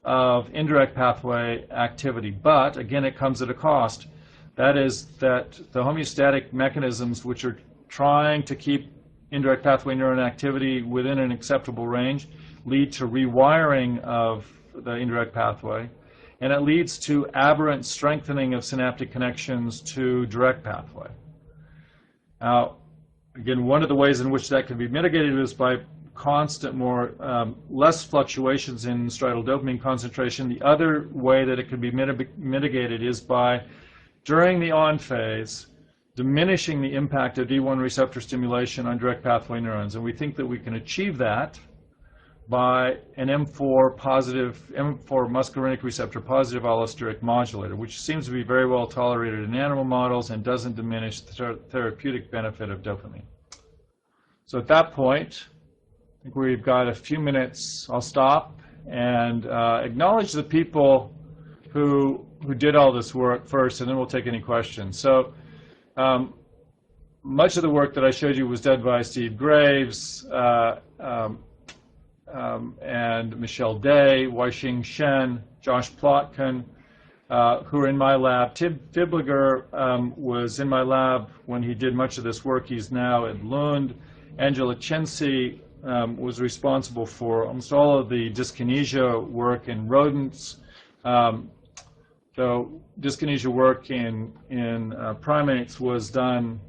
of indirect pathway activity. But, again, it comes at a cost. That is that the homeostatic mechanisms which are trying to keep indirect pathway neuron activity within an acceptable range lead to rewiring of the indirect pathway, and it leads to aberrant strengthening of synaptic connections to direct pathway. Now, again, one of the ways in which that can be mitigated is by constant, less fluctuations in striatal dopamine concentration. The other way that it can be mitigated is by, during the on phase, diminishing the impact of D1 receptor stimulation on direct pathway neurons. And we think that we can achieve that by an M4 muscarinic receptor positive allosteric modulator, which seems to be very well tolerated in animal models and doesn't diminish the therapeutic benefit of dopamine. So at that point, I think we've got a few minutes. I'll stop and acknowledge the people who did all this work first, and then we'll take any questions. So much of the work that I showed you was done by Steve Graves and Michelle Day, Weixing Shen, Josh Plotkin, who are in my lab. Tim Fibliger was in my lab when he did much of this work. He's now at Lund. Angela Censi was responsible for almost all of the dyskinesia work in rodents. So dyskinesia work in primates was done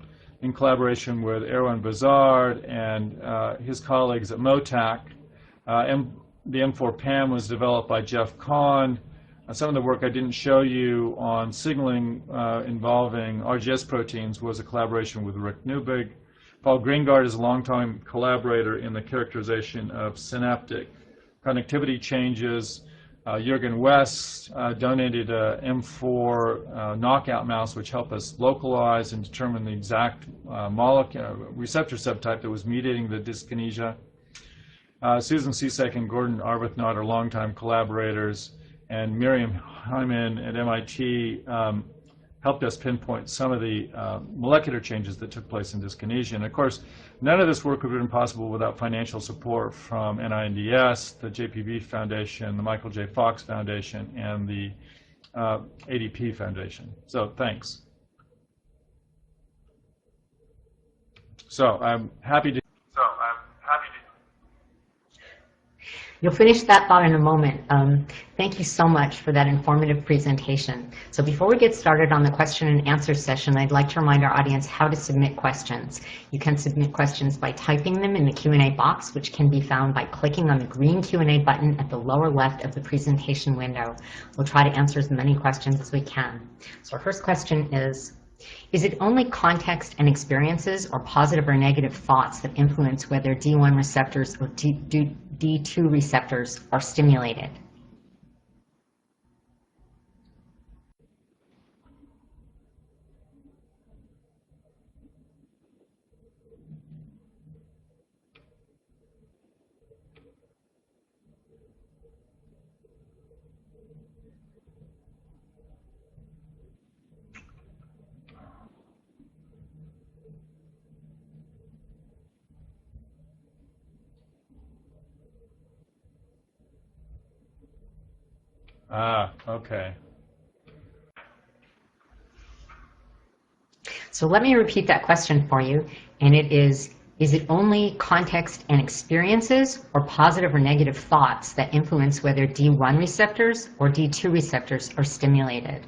in collaboration with Erwan Bazard and his colleagues at MOTAC. The M4 PAM was developed by Jeff Kahn. Some of the work I didn't show you on signaling involving RGS proteins was a collaboration with Rick Newbig. Paul Greengard is a longtime collaborator in the characterization of synaptic connectivity changes. Jürgen West donated a M4 knockout mouse, which helped us localize and determine the exact receptor subtype that was mediating the dyskinesia. Susan Cisak and Gordon Arbuthnot are longtime collaborators, and Miriam Hyman at MIT helped us pinpoint some of the molecular changes that took place in dyskinesia. And of course, none of this work would have been possible without financial support from NINDS, the JPB Foundation, the Michael J. Fox Foundation, and the ADP Foundation. So thanks. So I'm happy to. You'll finish that thought in a moment. Thank you so much for that informative presentation. So before we get started on the question and answer session, I'd like to remind our audience how to submit questions. You can submit questions by typing them in the Q&A box, which can be found by clicking on the green Q&A button at the lower left of the presentation window. We'll try to answer as many questions as we can. So our first question is it only context and experiences or positive or negative thoughts that influence whether D1 receptors or D2 receptors are stimulated? So let me repeat that question for you, and it is it only context and experiences or positive or negative thoughts that influence whether D1 receptors or D2 receptors are stimulated?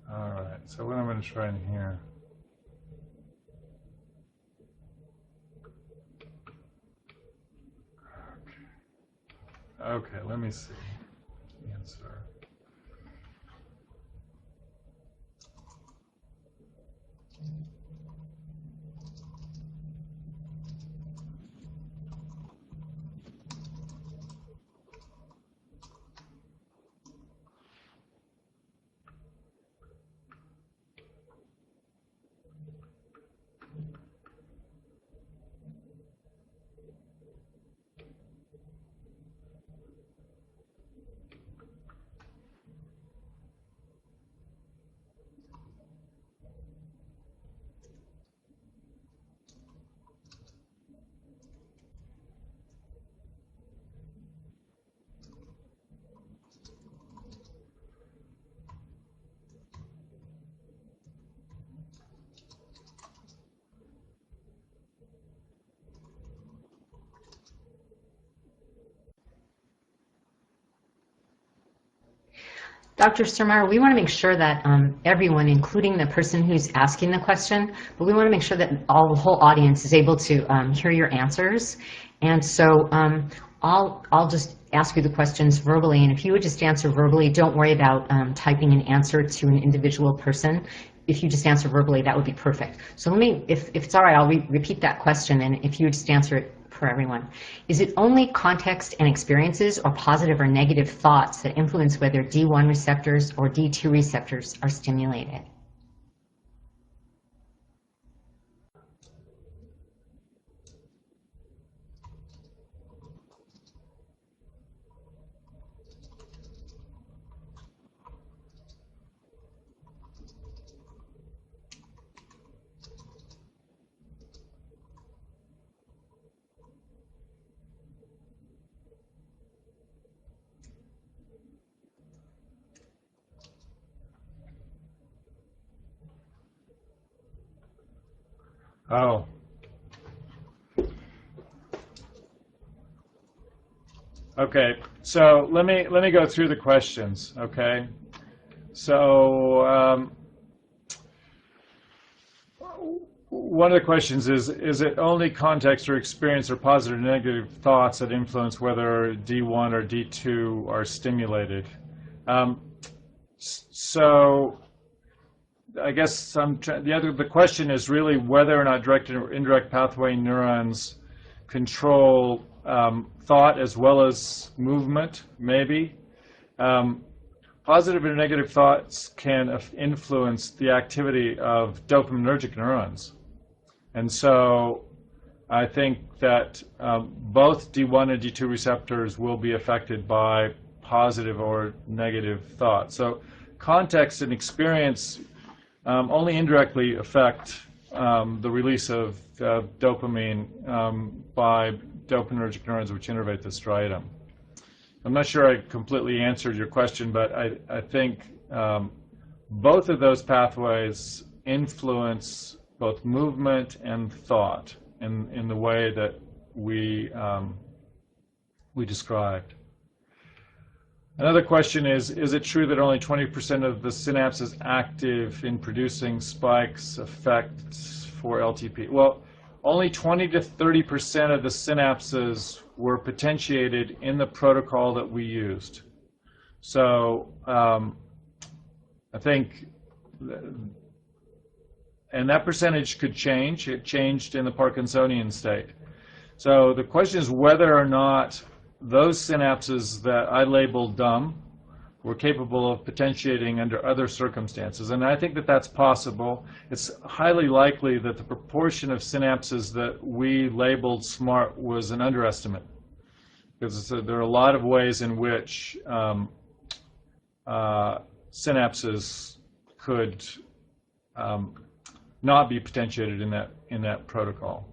All right, so what I'm going to try in here. Okay, let me see. Answer. Dr. Surmeier, we want to make sure that everyone, including the person who's asking the question, but we want to make sure that the whole audience is able to hear your answers. And so I'll just ask you the questions verbally, and if you would just answer verbally, don't worry about typing an answer to an individual person. If you just answer verbally, that would be perfect. So let me, if it's all right, I'll repeat that question, and if you would just answer it for everyone. Is it only context and experiences or positive or negative thoughts that influence whether D1 receptors or D2 receptors are stimulated? Oh. Okay, so let me go through the questions, okay? So one of the questions is it only context or experience or positive or negative thoughts that influence whether D1 or D2 are stimulated? So I guess the question is really whether or not direct or indirect pathway neurons control thought as well as movement, maybe. Positive or negative thoughts can influence the activity of dopaminergic neurons. And so I think that both D1 and D2 receptors will be affected by positive or negative thoughts. So context and experience only indirectly affect the release of dopamine by dopaminergic neurons which innervate the striatum. I'm not sure I completely answered your question, but I think both of those pathways influence both movement and thought in the way that we described. Another question is it true that only 20% of the synapses active in producing spikes affect for LTP? Well, only 20 to 30% of the synapses were potentiated in the protocol that we used. So I think, and that percentage could change. It changed in the Parkinsonian state. So the question is whether or not those synapses that I labeled dumb were capable of potentiating under other circumstances. And I think that that's possible. It's highly likely that the proportion of synapses that we labeled smart was an underestimate, because there are a lot of ways in which synapses could not be potentiated in that protocol.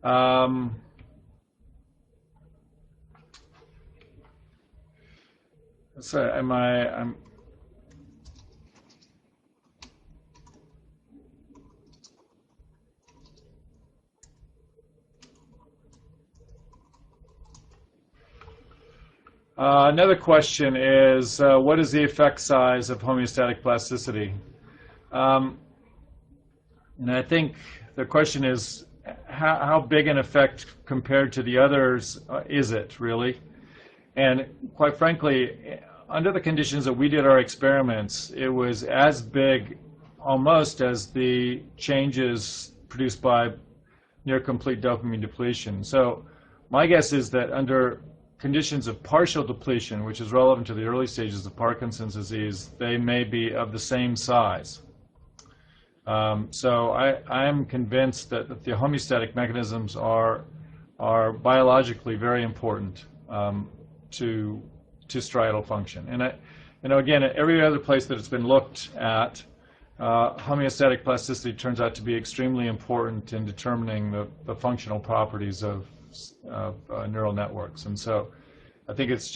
So I'm another question is, what is the effect size of homeostatic plasticity? And I think the question is, how big an effect compared to the others is it, really? And quite frankly, under the conditions that we did our experiments, it was as big almost as the changes produced by near complete dopamine depletion. So my guess is that under conditions of partial depletion, which is relevant to the early stages of Parkinson's disease, they may be of the same size. So I am convinced that the homeostatic mechanisms are biologically very important to striatal function. And again, at every other place that it's been looked at, homeostatic plasticity turns out to be extremely important in determining the functional properties of neural networks. And so I think it's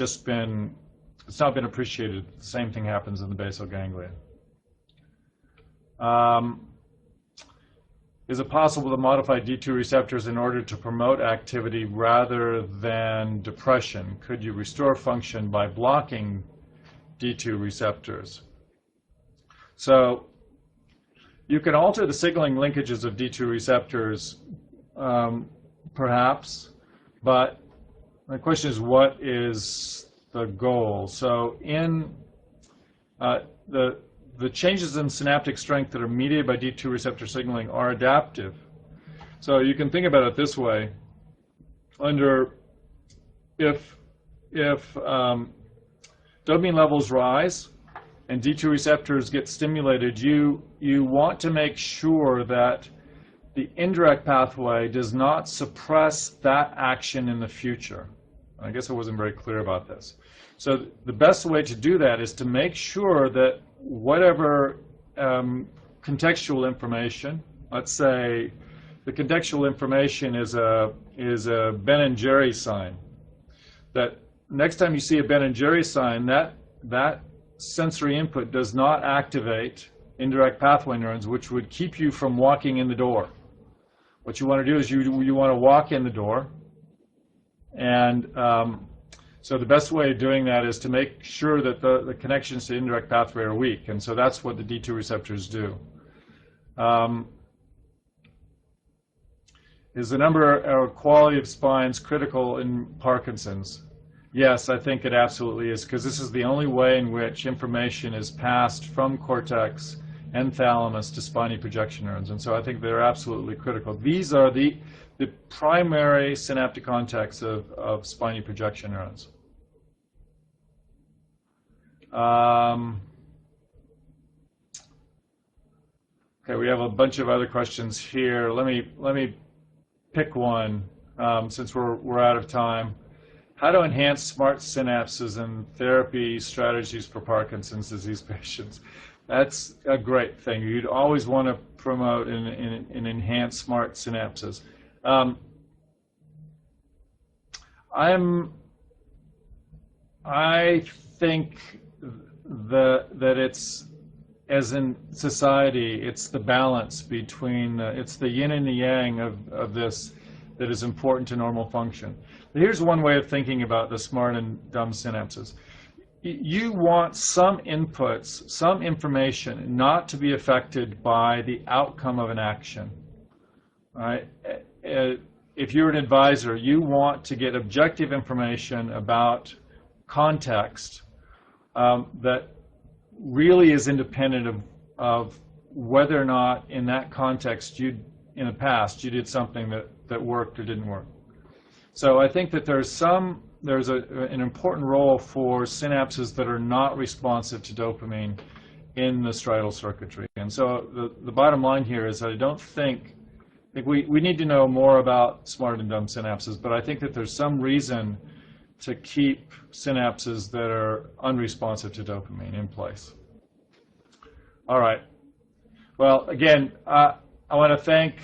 not been appreciated. The same thing happens in the basal ganglia. Is it possible to modify D2 receptors in order to promote activity rather than depression? Could you restore function by blocking D2 receptors? So you can alter the signaling linkages of D2 receptors, perhaps, but the question is, what is the goal? So in the changes in synaptic strength that are mediated by D2 receptor signaling are adaptive. So you can think about it this way. If dopamine levels rise and D2 receptors get stimulated, you want to make sure that the indirect pathway does not suppress that action in the future. I guess I wasn't very clear about this. So the best way to do that is to make sure that whatever contextual information, let's say the contextual information is a Ben and Jerry sign, that next time you see a Ben and Jerry sign, that sensory input does not activate indirect pathway neurons, which would keep you from walking in the door. What you want to do is you want to walk in the door, and so the best way of doing that is to make sure that the connections to indirect pathway are weak, and so that's what the D2 receptors do. Is the number or quality of spines critical in Parkinson's? Yes, I think it absolutely is, because this is the only way in which information is passed from cortex and thalamus to spiny projection neurons, and so I think they're absolutely critical. These are the primary synaptic contacts of spiny projection neurons. Okay, we have a bunch of other questions here. Let me pick one since we're out of time. How to enhance smart synapses and therapy strategies for Parkinson's disease patients? That's a great thing. You'd always want to promote and enhance smart synapses. I think that it's, as in society, it's the balance between, it's the yin and the yang of this that is important to normal function. But here's one way of thinking about the smart and dumb synapses. You want some inputs, some information not to be affected by the outcome of an action. Right? If you're an advisor, you want to get objective information about context that really is independent of whether or not in that context in the past you did something that worked or didn't work. So I think that there's an important role for synapses that are not responsive to dopamine in the striatal circuitry. And so the bottom line here is that I don't think we need to know more about smart and dumb synapses, but I think that there's some reason to keep synapses that are unresponsive to dopamine in place. All right. Well, again, I want to thank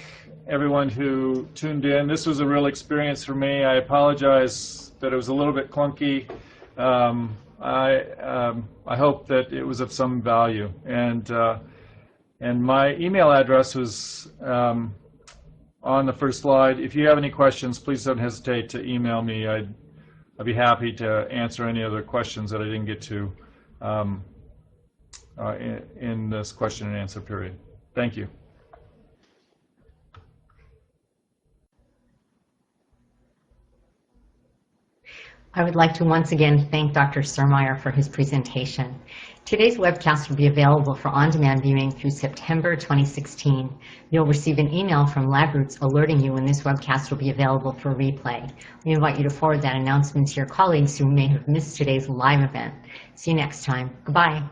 everyone who tuned in. This was a real experience for me. I apologize that it was a little bit clunky. I hope that it was of some value. And my email address was on the first slide. If you have any questions, please don't hesitate to email me. I'd be happy to answer any other questions that I didn't get to in this question and answer period. Thank you. I would like to once again thank Dr. Surmeier for his presentation. Today's webcast will be available for on-demand viewing through September 2016. You'll receive an email from LabRoots alerting you when this webcast will be available for replay. We invite you to forward that announcement to your colleagues who may have missed today's live event. See you next time. Goodbye.